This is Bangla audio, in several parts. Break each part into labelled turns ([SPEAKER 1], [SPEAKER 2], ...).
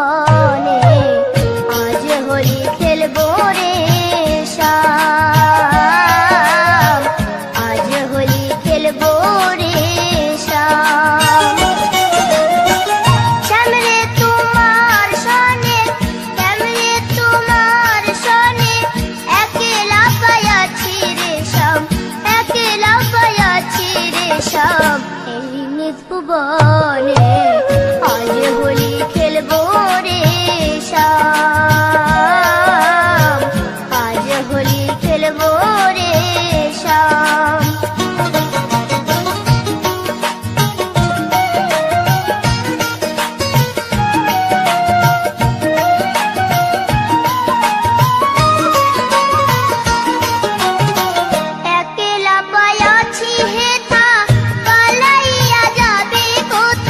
[SPEAKER 1] ভুবনে আজ হোলি খেলবো রে শ্যাম, আজ হোলি খেলবো রে শ্যাম। শ্যাম রে তোমার সনে, শ্যাম রে তোমার সনে একলা পায়াছি রে শ্যাম, একলা পায়াছি রে শ্যাম এই নিজ ভুবনে আজ হোলি খেলবো রে শ্যাম, আজ হোলি খেলবো রে শ্যাম। একলা পায়াছি হেথা পালাইয়া যাবে কোথায়,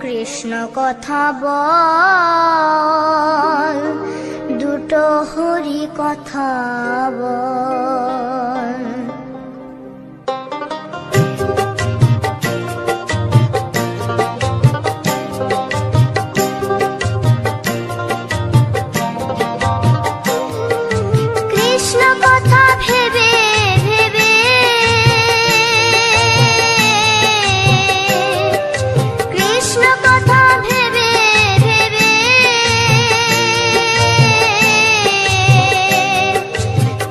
[SPEAKER 1] কৃষ্ণ কথা বল, দুটো হরি কথা বল। কৃষ্ণ কথা ভেবে ভেবে কৃষ্ণ কথা ভেবে ভেবে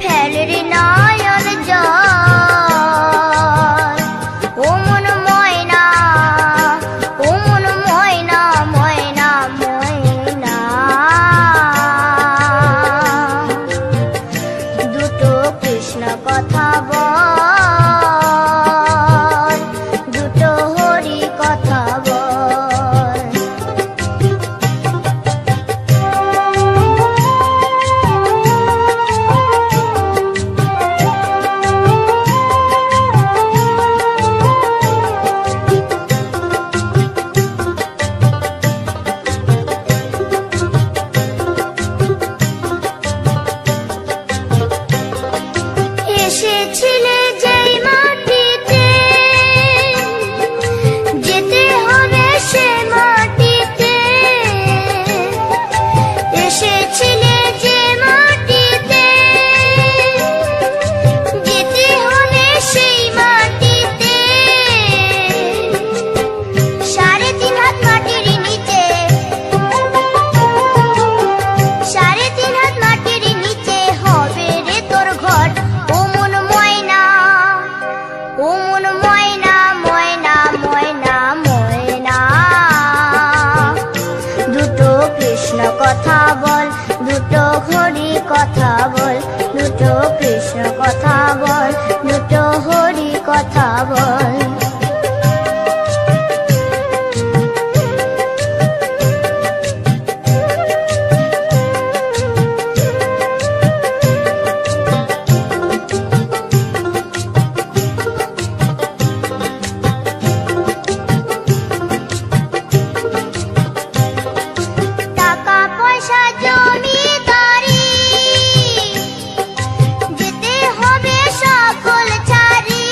[SPEAKER 1] ফেলরি নয়ন জল। ও মন ময়না, ও মন ময়না, ময়না ময়না। দুটো কৃষ্ণ কথা বল, দুটো হরি কথা বল। এসেছিলে যেই মাটিতে, যেতে হবে সে মাটিতে। এসেছিলে যে মাটিতে, যেতে হবে সেই মাটিতে। 3.5 হাত মাটির নিচে, 3.5 হাত মাটির নিচে হবে রে তোর ঘর। ও মন ময়না, ও মন ময়না, ময়না ময়না ময়না। দুটো কৃষ্ণ কথা বল, দুটো হরি কথা বল। দুটো কৃষ্ণ কথা বল, দুটো হরি কথা বল। টাকা পয়সা জমিদারি, যেতে হবে সকল ছাড়ি।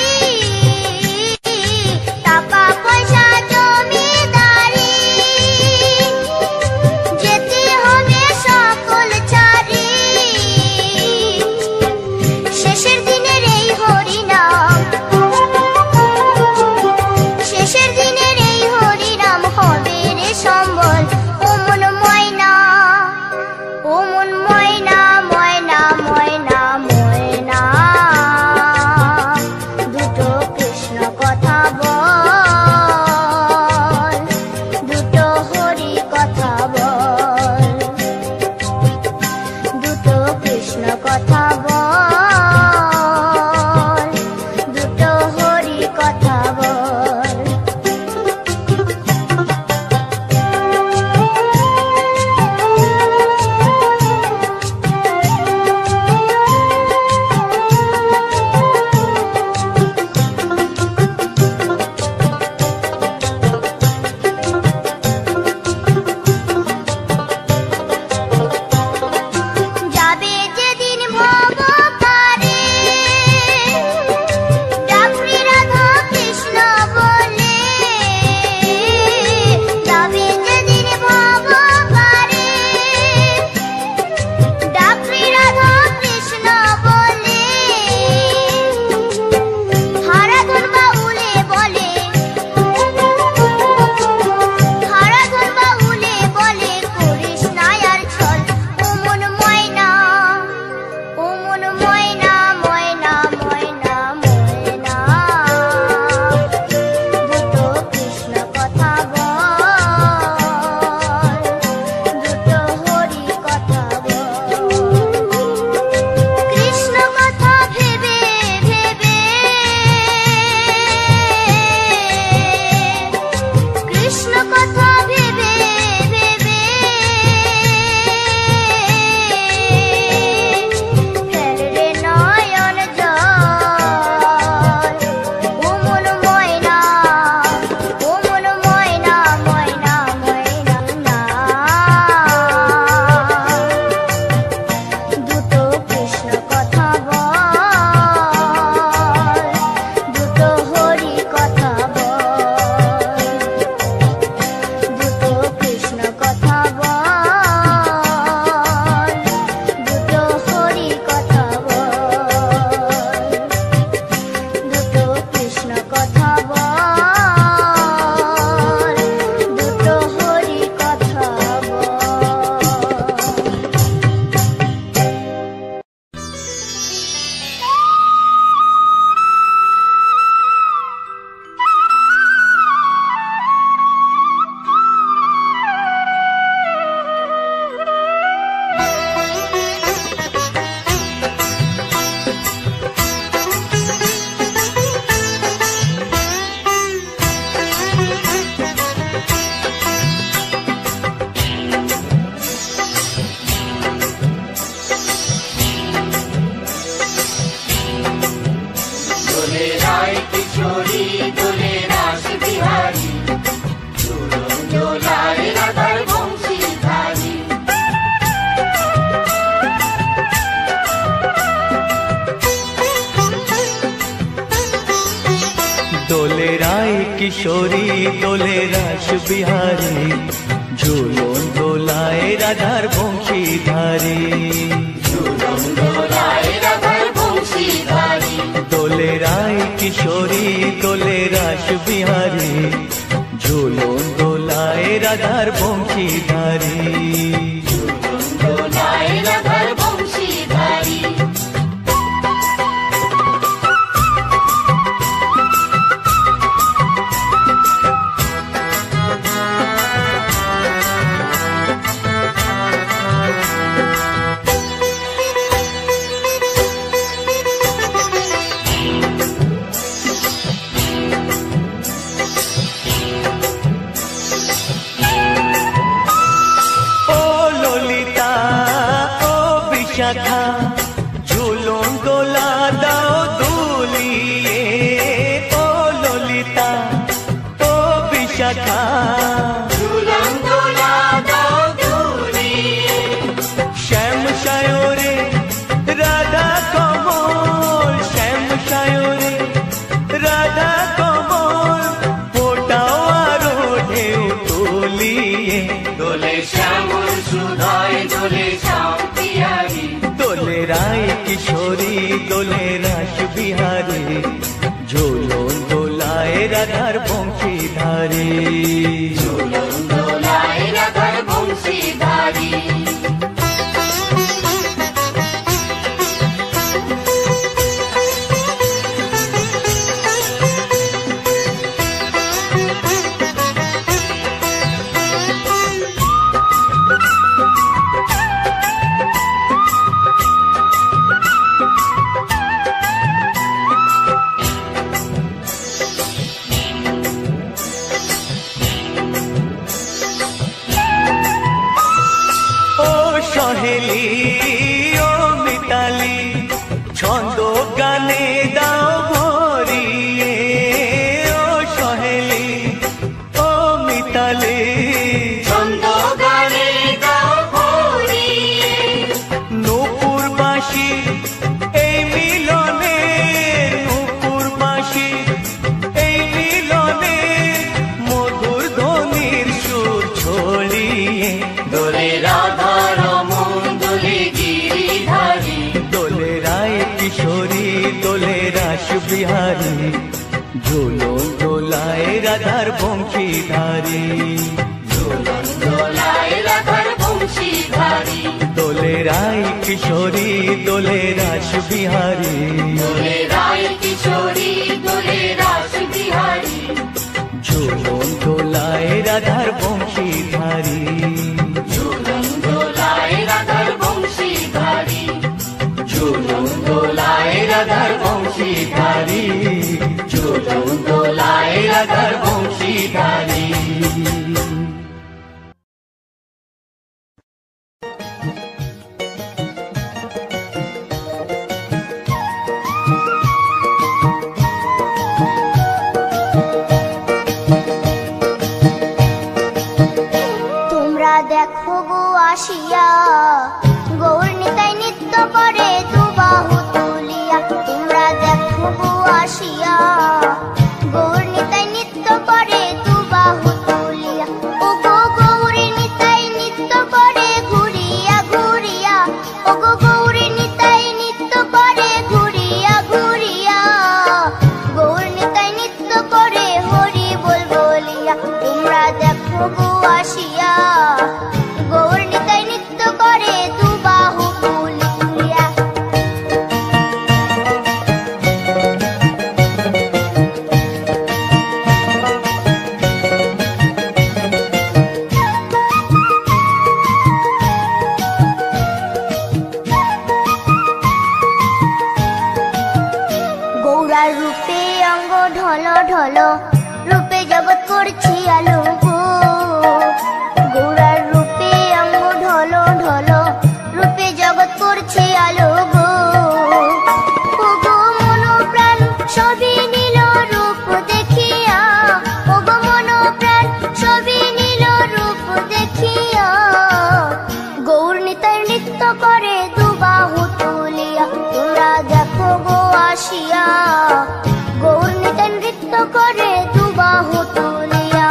[SPEAKER 2] কিশোরী দোলে রাস বিহারী, ঝুলন দোলায় রাধার বংশীধারী।
[SPEAKER 3] দোলে রায় কিশোরী দোলে রাস বিহারী, ঝুলন দোলায় রাধার বংশীধারী।
[SPEAKER 2] ঝুলন দোলায় রাধার বংশীধারী।
[SPEAKER 3] দোলে রায় কিশোরী দোলে রাস বিহারী, ঝুলন দোলায় রাধার বংশীধারী।
[SPEAKER 2] ঝুলন দোলায় রাধার বংশীধারী।
[SPEAKER 3] বিশাখা ঝুলন দোলা দাও দুলিয়ে, ও ললিতা ও বিশাখা
[SPEAKER 2] ঝুলন দোলা দাও দুলিয়ে।
[SPEAKER 3] শ্যাম সায়রে রাধা কমল, শ্যাম সায়রে রাধা কমল, ফোটাও আরো ঢেউ তুলিয়ে।
[SPEAKER 2] দোলে শ্যামল সুধায় দোলে শ্যাম পিয়ারী।
[SPEAKER 3] দোলে রায় কিশোরী দোলে রাস বিহারী, ঝুলন দোলায় রাধার বংশীধারী।
[SPEAKER 2] ঝুলন দোলায় রাধার বংশীধারী।
[SPEAKER 3] সহেলি ও মিতালি ছন্দ গানে দাও ভরিয়ে, ও সহেলি ও মিতালি
[SPEAKER 2] ছন্দ গানে দাও ভরিয়ে।
[SPEAKER 3] নূপুর বাঁশি এই মিলনে, নূপুর বাঁশি এই মিলনে, মধুর ধ্বনির সুর ছড়িয়ে।
[SPEAKER 2] দোলে রাধা রমন দোলে গিরিধারী।
[SPEAKER 3] দোলে রায় কিশোরী দোলে রাস বিহারী, ঝুলন দোলায় রাধার বংশীধারী।
[SPEAKER 2] ঝুলন দোলায় রাধার বংশীধারী।
[SPEAKER 3] দোলে রায় কিশোরী দোলে রাস বিহারী,
[SPEAKER 2] দোলে রায় কিশোরী দোলে রাস বিহারী।
[SPEAKER 3] ঝুলন দোলায় রাধার বংশীধারী।
[SPEAKER 2] ঝুলন দোলায় রাধার বংশীধারী। ঝুলন দোলায় রাধার বংশীধারী। ঝুলন দোলায় রাধার বংশীধারী।
[SPEAKER 1] তোমরা দেখো গো আসিয়া, গৌর নিতাই নৃত্য করে দুবাহু তুলিয়া। তোমরা দেখো গো আসিয়া, গৌর নিতাই নৃত্য করে দুবাহু তুলিয়া। ও গো গৌরী নিতাই নৃত্য করে ঘুরিয়া ঘুরিয়া, ও গো গৌরী নিতাই নৃত্য করে ঘুরিয়া ঘুরিয়া। গৌর নিতাই নৃত্য করে হরি বল বলিয়া। তোমরা দেখো গো আসিয়া, গৌর নিতাই নৃত্য করে দুবাহু তুলিয়া। গৌরার রূপে অঙ্গ ঢল ঢল, রূপে জগৎ করছি আলো গো। গৌরার রূপে অঙ্গ ঢল ঢল, রূপে জগৎ করছি আলো গো। ও গো মন প্রাণ সবই নিল আসিয়া গৌর নিতাই নৃত্য করে দুবাহু তুলিয়া।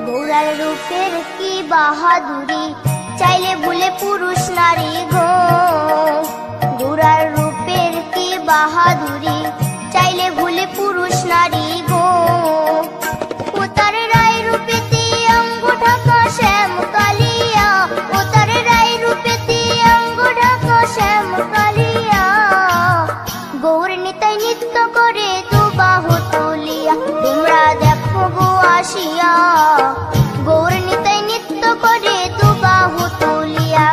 [SPEAKER 1] গৌরার রূপের কি বাহাদুরি, চাইলে ভুলে পুরুষ নারী গো। গৌরার রূপের কি বাহাদুরি, চাইলে ভুলে পুরুষ নারী গো। ও তার রায় রূপেতে অঙ্গ ঢাকা শ্যাম কালিয়া, ও তার রায় রূপেতে অঙ্গ ঢাকা শ্যাম কালিয়া। গৌর নিতাই নৃত্য করে দুবাহু তুলিয়া। তোমরা দেখো গো আসিয়া গৌর নিতাই নৃত্য করে দুবাহু তুলিয়া।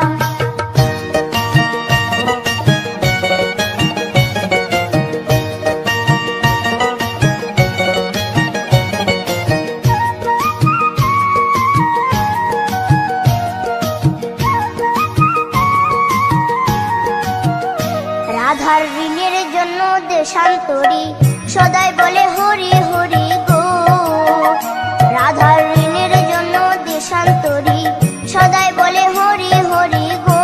[SPEAKER 1] রাধার ঋণের জন্য দেশান্তরী সদাই বলে হরি হরি গো। রাধার ঋণের জন্য দেশান্তরী সদাই বলে হরি হরি গো।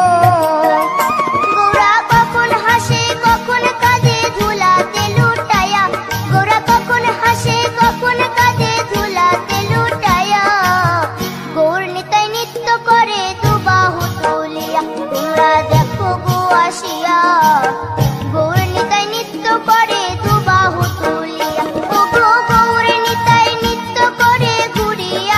[SPEAKER 1] গৌরা কখন হাসে কখন কাঁদে ধুলাতে লুটায়া, গৌরা কখন হাসে কখন কাঁদে ধুলাতে লুটায়া। গৌর নিতাই নৃত্য করে দুবাহু তুলিয়া। তোমরা দেখো গো আসিয়া গৌর নিতাই নৃত্য করে দুবাহু তুলিয়া। ও গো গৌর নিতাই নৃত্য করে ঘুরিয়া।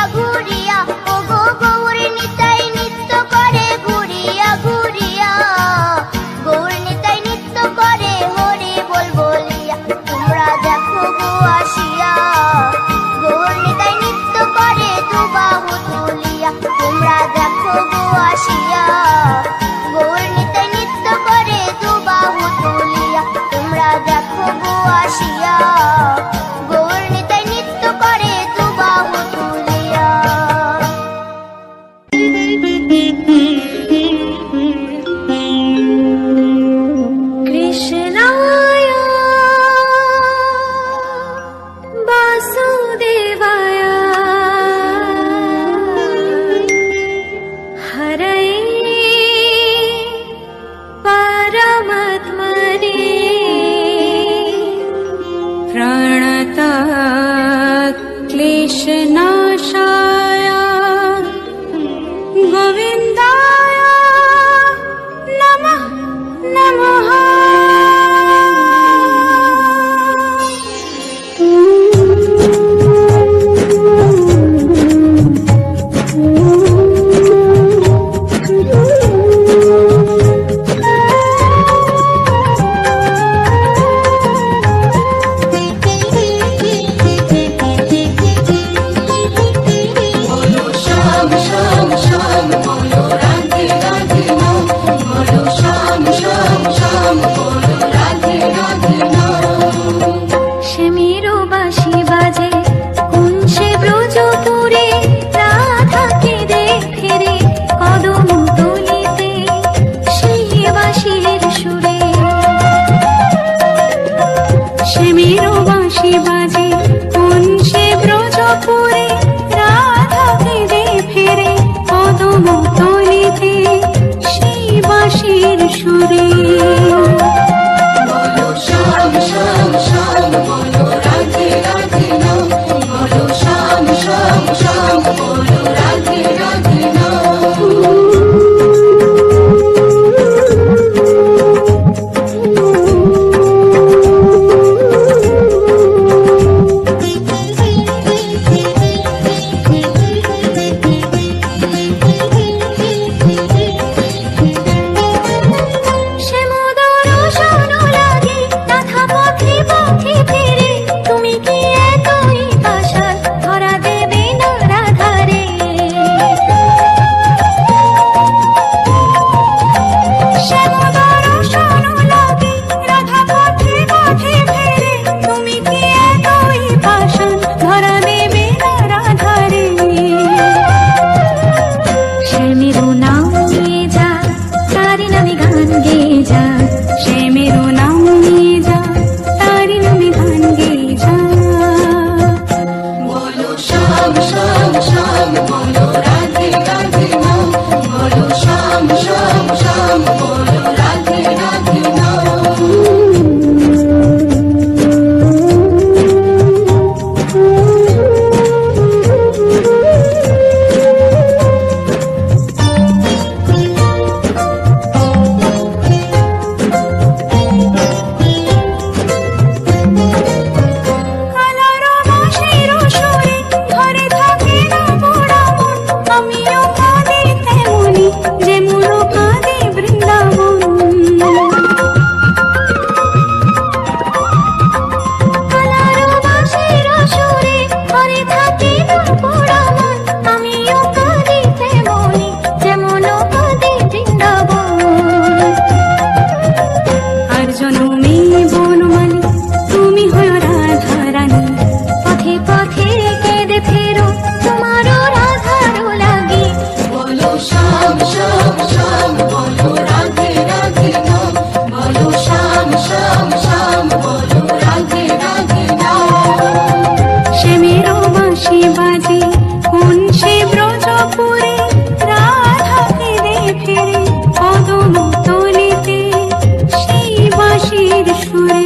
[SPEAKER 4] সুরে